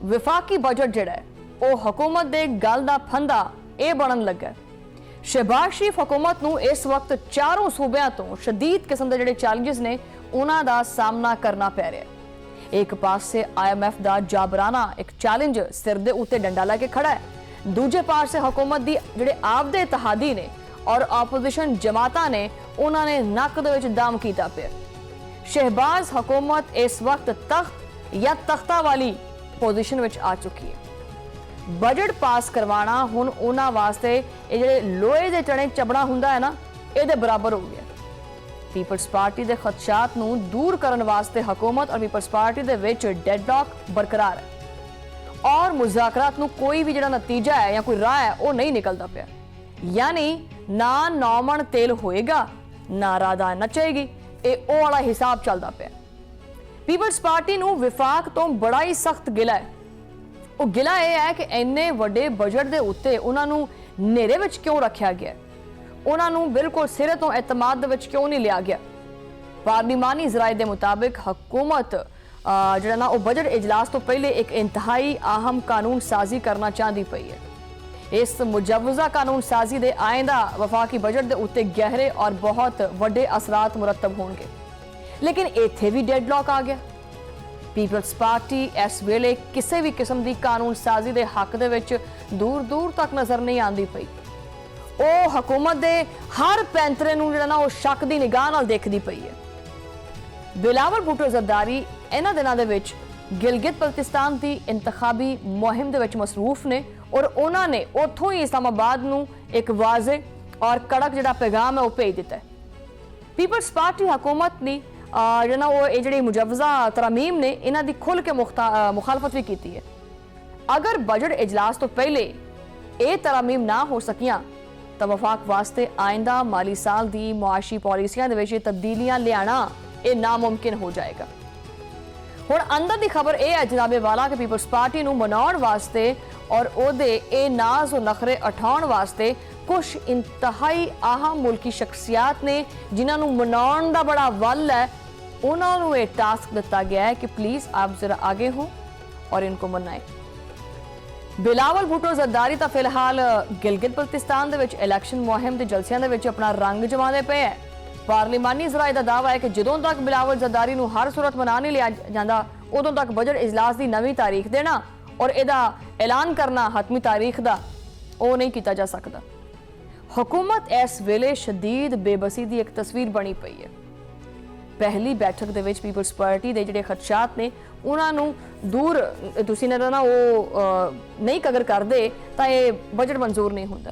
विफाकी budget जिहड़ा है वो हुकूमत दे गल दा फंदा ये बनन लगा। शहबाज शरीफ हुकूमत नूं इस वक्त चारों सूबियां तो शदीद किस्म के जिहड़े चैलेंजेस ने उन्हां दा सामना करना पै रहा है। एक पासे IMF दा जाबराना एक चैलेंज सिर दे उत्ते डंडा लैके खड़ा है, दूजे पासे हुकूमत दी जिहड़े आपदे इत्तेहादी ने और आपोजिशन जमातां ने उन्होंने नक दे विच दम कीता पिया। शहबाज हुकूमत इस वक्त तख्त या तख्ता वाली पोजीशन विच आ चुकी है। बजट पास करवाना हुण उन्हां वास्ते ये जिहड़े लोहे दे चने चबड़ा हुंदा है ना, इहदे बराबर हो गया। पीपल्स पार्टी दे खदशात नूं दूर करन वास्ते हुकूमत और पीपल्स पार्टी दे विच डेडलॉक बरकरार है और मुज़ाकरात नूं कोई भी जिहड़ा नतीजा है या कोई राह है वो नहीं निकलदा पिया। यानी ना 9 मन तेल होएगा ना राधा नचेगी, ये ओ वाला हिसाब चलदा पिया। पीपल्स पार्टी नूं विफाक तो बड़ा ही सख्त गिला है। वो गिला यह है कि इन्ने वड्डे बजट दे उत्ते उन्हां नूं नेरे विच क्यों रखिया गया, उन्हां नूं बिल्कुल सिरे तो एतमाद दे विच क्यों नहीं लिया गया। पार्लिमानी ज़राए दे मुताबिक हुकूमत जिहड़ा ना वो बजट इजलास तो पहले एक इंतहाई अहम कानून साजी करना चाहती पई है। इस मुजवजा कानून साजी दे आइंदा वफाकी बजट दे उत्ते गहरे और बहुत वड्डे असरात मुरतब होंगे, लेकिन इत्थे भी डेडलॉक आ गया। पीपल्स पार्टी इस वेले किसी भी किस्म की कानून साजी दे हक दे विच दूर दूर तक नजर नहीं आती पई। ਉਹ हुकूमत दे हर पैंतरे नूं जिहड़ा ना वो शक दी निगाह नाल देखदी पई है। बिलावल भुट्टो जरदारी इन्हां दिनां दे विच गिलगित बल्तिस्तान की इंतखाबी मुहिम दे विच मसरूफ ने और उन्हां ने उत्थों ही इस्लामाबाद नूं एक वाज़े और कड़क जिहड़ा पैगाम है वो भेज दिता है। पीपल्स पार्टी हुकूमत ने जिहड़ा ना वो ये जिहड़ी मुजवजा तरमीम ने इन्हां दी खुल के मुखालफत भी की है। अगर बजट इजलास तो पहले ये तरमीम ना हो सकियां तो वफाक वास्ते आइंदा माली साल की मुआशी पॉलिसियां दे विच तब्दीलियां लियाना ये नामुमकिन हो जाएगा। हुण अंदर की खबर यह है जनाबे वाला कि पीपल्स पार्टी नूं मनाउण वास्ते और ओहदे ए नाज और नखरे उठाउण वास्ते कुछ इंतहाई अहम मुल्की शख्सियात ने जिन्हां नूं मनाउण दा बड़ा वल है, उन्हां नूं यह टास्क दिता गया है कि प्लीज आप जरा आगे हो और इनको मनाएं। बिलावल भुट्टो जरदारी तो फिलहाल गिलगित बल्तिस्तान दे विच इलैक्शन मुहिम के जलसियां दे विच अपना रंग जमाते पे है। पार्लिमानी ज़राए का दावा है कि जदों तक बिलावल जरदारी नूं हर सूरत मना नहीं लिया जाता उदों तक बजट इजलास की नवीं तारीख देना और इहदा ऐलान करना हतमी तारीख का वो नहीं किया जा सकता। हुकूमत इस वेले शदीद बेबसी की एक तस्वीर बनी पई है। पहली बैठक दे विच पीपल्स पार्टी के जिहड़े खदशात ने उन्हां नूं दूर तुसीं ना वो नहीं कगर करदे तां ये बजट मंजूर नहीं हुंदा,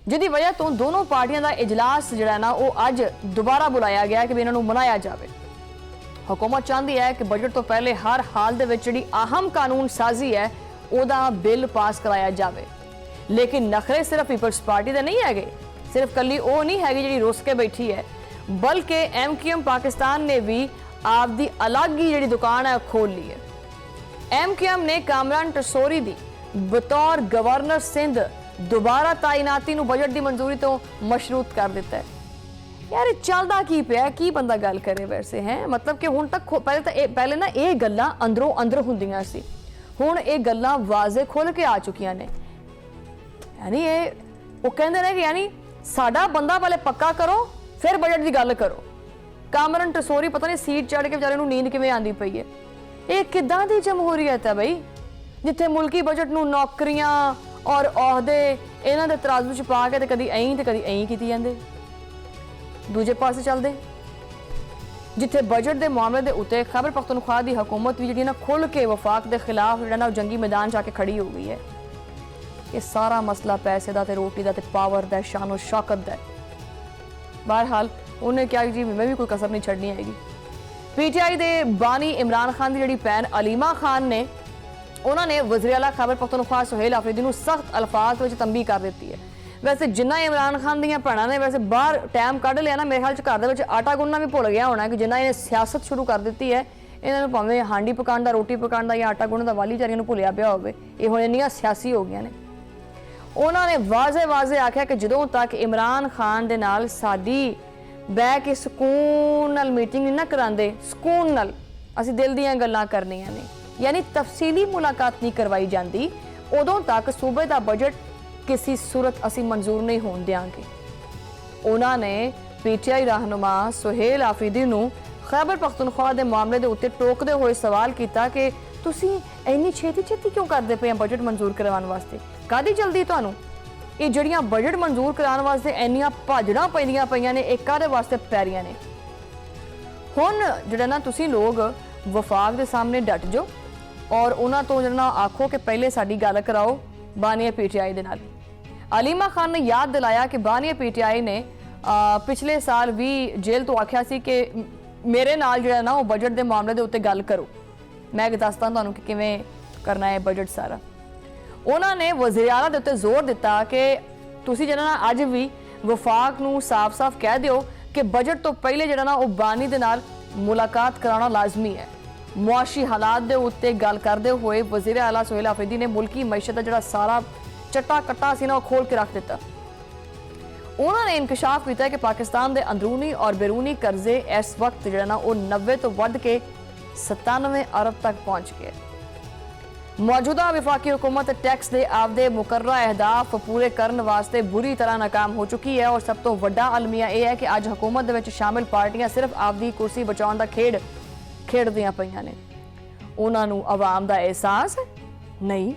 जिहदी वजह तो दोनों पार्टियां का इजलास जिहड़ा ना वो अज दोबारा बुलाया गया कि इन्हां नूं मनाया जाए। हुकूमत चाहती है कि बजट तो पहले हर हाल दे विच जिहड़ी अहम कानून साजी है उहदा बिल पास कराया जाए, लेकिन नखरे सिर्फ पीपल्स पार्टी दे नहीं है, सिर्फ कली वो नहीं है जिहड़ी रुस के बैठी है, बल्कि MQM पाकिस्तान ने भी आपदी अलग ही जिहड़ी दुकान है खोल ली है। MQM ने कामरान टसोरी दी बतौर गवर्नर सिंध दोबारा ताइनाती नूं बजट की मंजूरी तो मशरूत कर दिता है। यार चलदा की पिया की बंदा गल करे वैसे है, मतलब कि हुण तक पहले ना ये गल्लां अंदरों अंदर हुंदियां सी, हुण ये गल्लां वाजे खुल के आ चुकियां ने। यानी ये वो कहंदे ने कि यानी साडा बंदा पहले पक्का करो फिर बजट की गल करो। कामरान टसोरी पता नहीं सीट चढ़ के बेचारे नूं नींद किवें आंदी पई है। ये किदां दी जमहूरीयत है बई, जिथे मुल्की बजट नूं नौकरियां और ओहदे इन्हां दे तराजू च पा के ते कदी ऐं ते कदी ऐं कीती जांदे। दूजे पासे चलदे जिथे बजट के मामले के उत्ते खैबर पख्तूनख्वा की हुकूमत भी जिहड़ी ना खुल के वफाक के खिलाफ जिहड़ा ना जंगी मैदान जाके खड़ी हो गई है। ये सारा मसला पैसे का, रोटी का, पावर का, शानो शौकत का। बहरहाल उन्हें क्या जी मैं भी कोई कसर नहीं छड़नी हैगी। PTI के बानी इमरान खान की जिहड़ी भैन अलीमा खान ने उन्होंने वज़ीर आला खैबर पख्तूनख्वा सुहेल आफरीदी नूं सख्त अल्फाज में तंबीह कर दी है। वैसे जिन्ना इमरान खान दी भैणां ने वैसे बाहर टाइम कढ़ लिया ना, मेरे ख्याल घर के आटा गुनना भी भुल गया होना कि जिन्ना इन्हें सियासत शुरू कर दी है, इन्होंने भावें हांडी पकाने का, रोटी पकाने का या आटा गुनने का वाली विचारियां नूं भुलिया पिया होवे, ये हुण इन्नियां सियासी हो गई ने। उन्होंने वाजे वाजे आख्या कि जदों तक इमरान खान दे नाल साडी बह के सुकून नाल मीटिंग नहीं ना करांदे, सुकून नाल असीं दिल दीयां गल्लां करनियां ने, यानी तफसीली मुलाकात नहीं करवाई जाती, उदों तक सूबे का बजट किसी सूरत असी मंजूर नहीं होने देंगे। उन्होंने पीटीआई रहनुमा सुहेल आफरीदी नूं खैबर पख्तूनख्वा के मामले के उत्ते टोकते हुए सवाल किया कि तुसी इन्नी छेती छेती क्यों करते पे बजट मंजूर करवाने वास्ते, कादी जल्दी तुहानूं? ये जड़ियां बजट मंजूर कराने वास्ते इन्नियां भाजड़ां पैंदियां पईयां ने, एक काहदे वास्ते पै रहियां ने? हुण जिहड़ा ना तुसी लोग वफाक के सामने डट जाओ और उन्हां तो जिहड़ा आखो कि पहले साडी गल कराओ बानिया पीटीआई दे नाल। अलीमा खान ने याद दिलाया कि बानिया पीटीआई ने पिछले साल भी जेल तो आख्या सी कि मेरे नाल जिहड़ा ना वो बजट के मामले के उत्ते गल करो, मैं दसदा तुहानूं कि किवें करना है बजट सारा। उन्होंने वज़ीर आला दे उत्ते जोर दिता कि तुसी जिहड़ा ना अज भी वफाक नूं साफ साफ कह दिओ कि बजट तो पहले जिहड़ा ना वो बानी दे नाल मुलाकात कराना लाजमी है। मुआशी हालात दे उत्ते गल करदे हुए वज़ीर आला सुहेल आफरीदी ने मुल्की मैशत दा जिहड़ा सारा चट्टा कट्टा सी ना खोल के रख दिता। उन्होंने इंकशाफ किया कि पाकिस्तान के अंदरूनी और बैरूनी कर्जे इस वक्त जिहड़ा ना वो 90 तो वध के 97 अरब तक पहुंच गए। मौजूदा विफाकी हुकूमत टैक्स के आपदे मुकर्रा अहदाफ पूरे करने वास्ते बुरी तरह नाकाम हो चुकी है और सब तो वड्डा अलमिया यह है कि अज हुकूमत दे विच शामिल पार्टियां सिर्फ आपदी कुर्सी बचाउण दा खेड खेडदियां पईयां ने। उन्हां नूं अवाम दा एहसास है नहीं?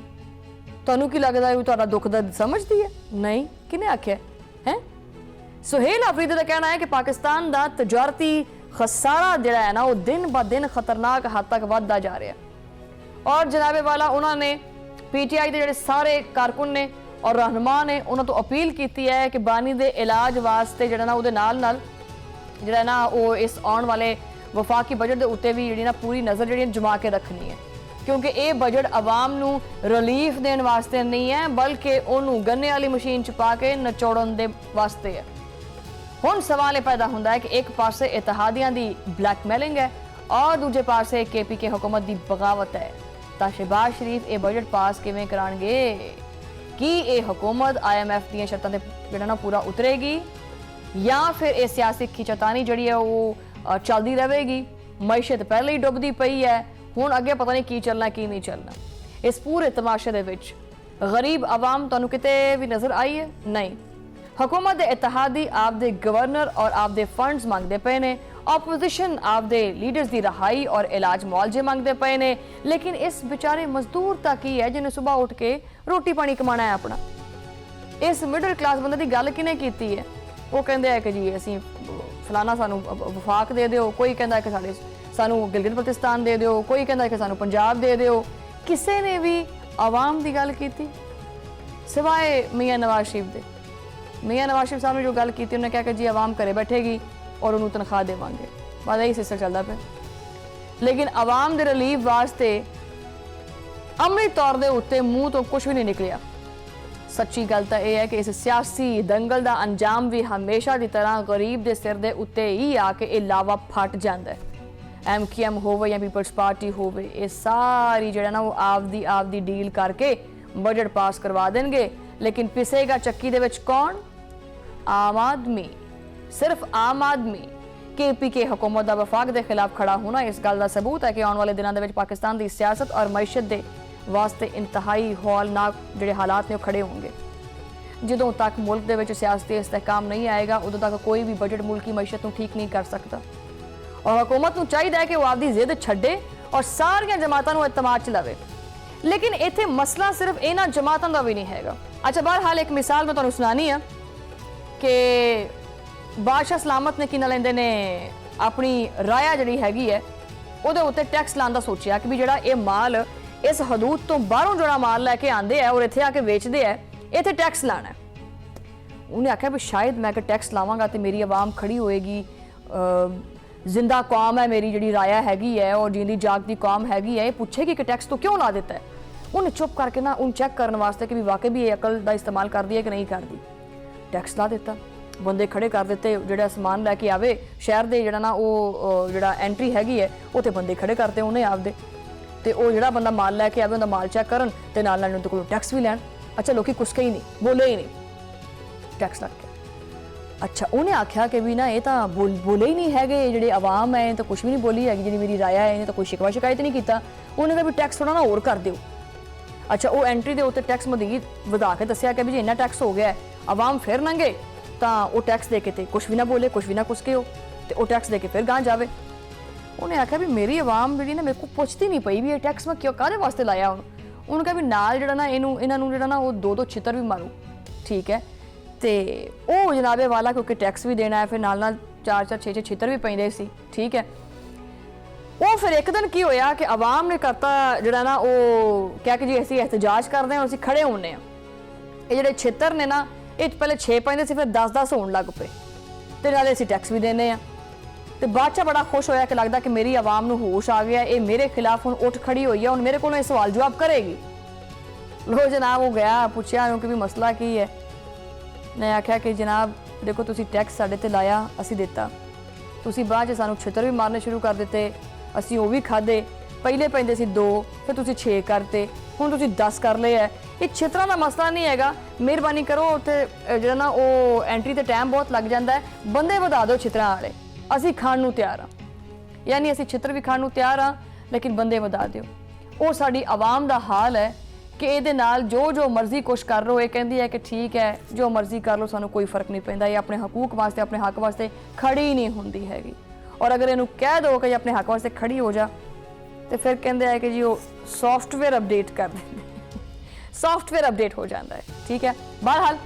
तुहानूं की लगदा है तुहाडा दुख दर्द समझदी है नहीं? किने आख्या है? सुहेल आफरीदी का कहना है कि पाकिस्तान का तजारती खसारा जिहड़ा है ना वो दिन ब दिन खतरनाक हद तक बढ़ता जा रहा है। और जनाबे वाला उन्होंने पीटीआई के जिहड़े सारे कारकुन ने और रहनुमा ने उन्होंने तो अपील की है कि बानी के इलाज वास्ते जिहड़ा ना उहदे नाल नाल जिहड़ा ना वो इस आने वाले वफाकी बजट के उत्ते भी जिहड़ी ना पूरी नज़र जिहड़ी जमा के रखनी है, क्योंकि ये बजट आवाम नूं रिलीफ देने वास्ते नहीं है बल्कि उन्होंने गन्ने वाली मशीन च पा के नचोड़न दे वास्ते है। हुण सवाल पैदा होंदा है कि एक पासे इत्तेहादियां दी ब्लैकमेलिंग है और दूजे पासे केपीके हुकूमत की बगावत है। तां शहबाज शरीफ ये बजट पास किवें कराणगे? कि ये हुकूमत IMF दी शर्तां ते जिहड़ा ना पूरा उतरेगी या फिर ये सियासी खिंचातानी जिहड़ी है वो चलदी रहेगी? मैशत पहले ही डुबदी पई है, हुण अगे पता नहीं की चलना की नहीं चलना। इस पूरे तमाशे दे विच गरीब आवाम तुहानूं किते भी नज़र आई है? नहीं। हुकूमत दे इत्तेहादी आपदे गवर्नर और आपदे फंड्स मंगदे पे ने, ऑपोजिशन आपदे लीडर्स की रहाई और इलाज मुआवजे मंगदे पे ने, लेकिन इस बेचारे मजदूर तक ही है जिन्हें सुबह उठ के रोटी पानी कमाना है अपना। इस मिडल क्लास बंदे की गल किने कीती है? वो कहते हैं कि जी असीं फलाना सानू वफाक दे दिओ, कोई कहता है कि साडे सानू गिलगित बल्तिस्तान दे दिओ, कोई कहता है कि सानू पंजाब दे दिओ। किसी ने भी आवाम की गल की सिवाय मियाँ नवाज शरीफ दे। मियाँ नवाज शरीफ साहब ने जो गल की उन्हें कहा कि जी आवाम घरे बैठेगी और उन्होंने तनख्वाह देवांगे, बस यही सिस्टम चलता पे। लेकिन आवाम के रिलीफ वास्ते अमली तौर के उत्ते मूँह तो कुछ भी नहीं निकलिया। सच्ची गल तो यह है कि इस सियासी दंगल का अंजाम भी हमेशा की तरह गरीब के सिर के उत्ते ही आके ये लावा फट जाता है। MQM होवे या पीपल्स पार्टी होवे, ये सारी जिहड़ा ना वो आपदी डील करके बजट पास करवा देंगे, लेकिन पिसेगा चक्की दे विच कौन? आम आदमी। सिर्फ आम आदमी। KPK हुकूमत का वफाक के खिलाफ खड़ा होना इस गल का सबूत है कि आने वाले दिनों के पाकिस्तान की सियासत और मैशत के वास्ते इंतहाई हौलनाक जिहड़े हालात ने खड़े होंगे। जदों तक मुल्क के सियासती इस्तेहकाम नहीं आएगा उदों तक कोई भी बजट मुल्क की मैशत को ठीक नहीं कर सकता। और हुकूमत को चाहिए है कि वह आपकी जिद छड्डे और सारिया जमातों को इतमाद च लवे। लेकिन इत्थे मसला सिर्फ इन्हां जमातों का भी नहीं है। अच्छा, बहरहाल एक मिसाल मैं तुहानूं सुनानी है कि बादशाह सलामत ने किना लेंदे ने अपनी राया जिहड़ी हैगी है उहदे उत्ते टैक्स लाने का सोचिया कि भी जिहड़ा ये माल इस हदूद तो बाहरों जिहड़ा माल लैके आंदे है और इत्थे आके वेचदे है, इत्थे टैक्स लाना है। उन्हें आख्या भी शायद मैं टैक्स लावांगा तो मेरी आवाम खड़ी होएगी, जिंदा कौम है मेरी जिहड़ी राया हैगी है और जिंदी जागती कौम हैगी है, पूछेगी कि टैक्स तो क्यों ला देता है। उन्हें चुप करके ना उन चेक करने वास्ते कि भी वाकई भी ये अकल का इस्तेमाल कर दी है कि नहीं कर दी, टैक्स ला देता। बंदे खड़े कर दिते, जिहड़ा समान लैके आवे शहर दे जिहड़ा ना वो जिहड़ा एंट्री हैगी है उत्थे बंदे खड़े करते उन्हें आपदे, ते वो जिहड़ा बंदा माल लैके आवे उहदा माल चेक करन ते नाल उहदे कोलों टैक्स भी लैण। अच्छा, लोकी कुछ ही नहीं बोले ही नहीं, टैक्स लग गया। ਅੱਛਾ, ਉਹਨੇ ਆਖਿਆ ਕਿ ਵੀ ਨਾ ਇਹ ਤਾਂ ਬੋਲੇ ਹੀ ਨਹੀਂ ਹੈਗੇ, ਜਿਹੜੇ ਆਵਾਮ ਹੈ ਤਾਂ ਕੁਝ ਵੀ ਨਹੀਂ ਬੋਲੀ ਹੈਗੀ, ਜਿਹੜੀ ਮੇਰੀ ਰਾਇਆ ਹੈ ਇਹਨੇ ਤਾਂ ਕੋਈ ਸ਼ਿਕਵਾ ਸ਼ਿਕਾਇਤ ਨਹੀਂ ਕੀਤਾ। ਉਹਨੇ ਕਿਹਾ ਵੀ ਟੈਕਸ ਥੋੜਾ ਨਾ ਹੋਰ ਕਰ ਦਿਓ। ਅੱਛਾ, ਉਹ ਐਂਟਰੀ ਦੇ ਉੱਤੇ ਟੈਕਸ ਮਜ਼ੀਦ ਵਧਾ ਕੇ ਦੱਸਿਆ ਕਿ ਵੀ ਜੇ ਇੰਨਾ ਟੈਕਸ ਹੋ ਗਿਆ ਆਵਾਮ ਫਿਰ ਲੰਘੇ ਤਾਂ ਉਹ ਟੈਕਸ ਦੇ ਕੇ ਤੇ ਕੁਝ ਵੀ ਨਾ ਬੋਲੇ, ਕੁਝ ਵੀ ਨਾ ਕੁਸਕੇ ਹੋ ਤੇ ਉਹ ਟੈਕਸ ਦੇ ਕੇ ਫਿਰ ਗਾਂ ਜਾਵੇ। ਉਹਨੇ ਆਖਿਆ ਵੀ ਮੇਰੀ ਆਵਾਮ ਜਿਹੜੀ ਨਾ ਮੇਰੇ ਕੋਲ ਪੁੱਛਦੀ ਨਹੀਂ ਪਈ ਵੀ ਇਹ ਟੈਕਸ ਮੈਂ ਕਿਉਂ ਕਾਹਦੇ ਵਾਸਤੇ ਲਾਇਆ। ਉਹਨੂੰ ਕਿਹਾ ਵੀ ਨਾਲ ਜਿਹੜਾ ਨਾ ਇਹਨਾਂ ਨੂੰ ਜਿਹੜਾ ਨਾ ਉਹ ਦੋ ਛਿੱਤਰ ਵੀ ਮਾਰੂ, ਠੀਕ ਹੈ। ਤੇ ਉਹ ਜਨਾਬੇ ਵਾਲਾ ਕਿਉਂਕਿ ਟੈਕਸ ਵੀ ਦੇਣਾ ਹੈ, ਫਿਰ ਨਾਲ 4 6 ਛਿੱਤਰ ਵੀ ਪੈਂਦੇ ਸੀ, ਠੀਕ ਹੈ। ਉਹ ਫਿਰ ਇੱਕ ਦਿਨ ਕੀ ਹੋਇਆ ਕਿ ਆਵਾਮ ਨੇ ਕਰਤਾ ਜਿਹੜਾ ਨਾ ਉਹ ਕਿਹਾ ਕਿ ਜੀ ਅਸੀਂ ਇhtਜਾਜ ਕਰਦੇ ਹਾਂ, ਅਸੀਂ ਖੜੇ ਹੋਣੇ ਆ। ਇਹ ਜਿਹੜੇ ਛਿੱਤਰ ਨੇ ਨਾ ਇਹ ਪਹਿਲੇ 6 ਪੈਂਦੇ ਸੀ, ਫਿਰ 10 ਹੋਣ ਲੱਗ ਪਏ ਤੇ ਨਾਲੇ ਅਸੀਂ ਟੈਕਸ ਵੀ ਦੇਣੇ ਆ। ਤੇ ਬਾਅਦ 'ਚ ਬੜਾ ਖੁਸ਼ ਹੋਇਆ ਕਿ ਲੱਗਦਾ ਕਿ ਮੇਰੀ ਆਵਾਮ ਨੂੰ ਹੋਸ਼ ਆ ਗਿਆ, ਇਹ ਮੇਰੇ ਖਿਲਾਫ ਹੁਣ ਉੱਠ ਖੜੀ ਹੋਈ ਹੈ, ਹੁਣ ਮੇਰੇ ਕੋਲੋਂ ਇਹ ਸਵਾਲ ਜਵਾਬ ਕਰੇਗੀ। ਲੋ ਜਨਾਬ ਉਹ ਗਿਆ, ਪੁੱਛਿਆ ਉਹਨੂੰ ਕਿ ਵੀ ਮਸਲਾ ਕੀ ਹੈ। ਨੇ ਆਖਿਆ ਕਿ ਜਨਾਬ ਦੇਖੋ ਤੁਸੀਂ ਟੈਕਸ ਸਾਡੇ ਤੇ ਲਾਇਆ, ਅਸੀਂ ਦਿੱਤਾ, ਤੁਸੀਂ ਬਾਅਦ 'ਚ ਸਾਨੂੰ ਛਿੱਤਰ ਵੀ ਮਾਰਨੇ ਸ਼ੁਰੂ ਕਰ ਦਿੱਤੇ, ਅਸੀਂ ਉਹ ਵੀ ਖਾਦੇ। ਪਹਿਲੇ ਪੈਂਦੇ ਸੀ 2, ਫਿਰ ਤੁਸੀਂ 6 ਕਰਤੇ, ਹੁਣ ਤੁਸੀਂ 10 ਕਰ ਲਏ ਹੈ। ਇਹ ਛਿੱਤਰਾਂ ਦਾ ਮਸਲਾ ਨਹੀਂ ਹੈਗਾ, ਮਿਹਰਬਾਨੀ ਕਰੋ ਉੱਥੇ ਜਿਹੜਾ ਨਾ ਉਹ ਐਂਟਰੀ ਤੇ ਟਾਈਮ ਬਹੁਤ ਲੱਗ ਜਾਂਦਾ ਹੈ, ਬੰਦੇ ਵਧਾ ਦਿਓ ਛਿੱਤਰਾਂ ਵਾਲੇ, ਅਸੀਂ ਖਾਣ ਨੂੰ ਤਿਆਰ ਹਾਂ। ਯਾਨੀ ਅਸੀਂ ਛਿੱਤਰ ਵੀ ਖਾਣ ਨੂੰ ਤਿਆਰ ਹਾਂ ਲੇਕਿਨ ਬੰਦੇ ਵਧਾ ਦਿਓ। ਉਹ ਸਾਡੀ ਆਵਾਮ ਦਾ ਹਾਲ ਹੈ ਕਿ ਇਹਦੇ ਨਾਲ ਜੋ ਮਰਜ਼ੀ ਕੁਛ ਕਰ ਲਓ, ਇਹ ਕਹਿੰਦੀ ਹੈ ਕਿ ਠੀਕ ਹੈ ਜੋ ਮਰਜ਼ੀ ਕਰ ਲਓ, ਸਾਨੂੰ ਕੋਈ ਫਰਕ ਨਹੀਂ ਪੈਂਦਾ। ਇਹ ਆਪਣੇ ਹਕੂਕ ਵਾਸਤੇ, ਆਪਣੇ ਹੱਕ ਵਾਸਤੇ ਖੜੀ ਨਹੀਂ ਹੁੰਦੀ ਹੈਗੀ। ਔਰ ਅਗਰ ਇਹਨੂੰ ਕਹਿ ਦੋ ਕਿ ਆਪਣੇ ਹੱਕ ਵਾਸਤੇ ਖੜੀ ਹੋ ਜਾ ਤੇ ਫਿਰ ਕਹਿੰਦੇ ਆ ਕਿ ਜੀ ਉਹ ਸੌਫਟਵੇਅਰ ਅਪਡੇਟ ਕਰ ਦਿੰਦੇ, ਸੌਫਟਵੇਅਰ ਅਪਡੇਟ ਹੋ ਜਾਂਦਾ ਹੈ, ਠੀਕ ਹੈ। ਬਹਰਹਾਲ